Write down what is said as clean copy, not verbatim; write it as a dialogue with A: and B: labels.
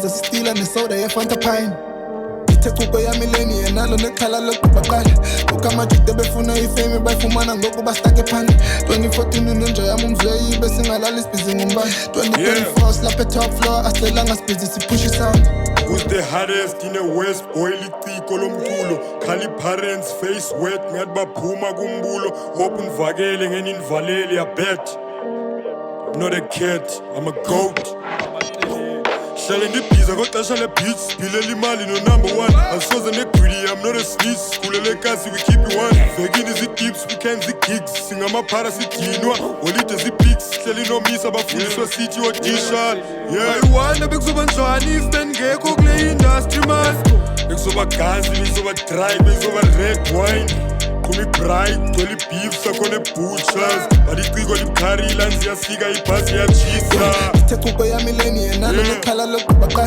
A: Sisitila nesoda ye-Fanta Pine ithe kuko yamillennium nalo nekhala lokubaqala ukamajide befuna ifame bayifumana ngokuba stuck ephanda 2014 unenja yami umzweyi besingalala isibhizi ngombane 2024 slap at top floor aselanga sibhizi sipush sound.
B: Who's the hardest in the West? Boy liciko lomculo Khali parents face wet ngathi baphuma kumbulo Open vakele ngeninvaleli I bet I'm not a cat, I'm a goat Shelling the pizza, got Tasha the beats Pileli Mali, no number one I'm so greedy, I'm not a sneeze Kulele kasi, we keep it one Vegin is the tips, we can the kicks Singama parasitinwa, olite the pics Shelling no miss, abafundiswa city or t-shirt Yeah, I wanna be so banjani If men geko kule industry man Bekusoba gazi, bekusoba dry, bekusoba red wine Kumi bright, toli beef, sakone butchers Badiciko lipkari, lanzi yasika ipasi ya chisa
A: ithe kuko yamillennium nalo nekhala lokubaqala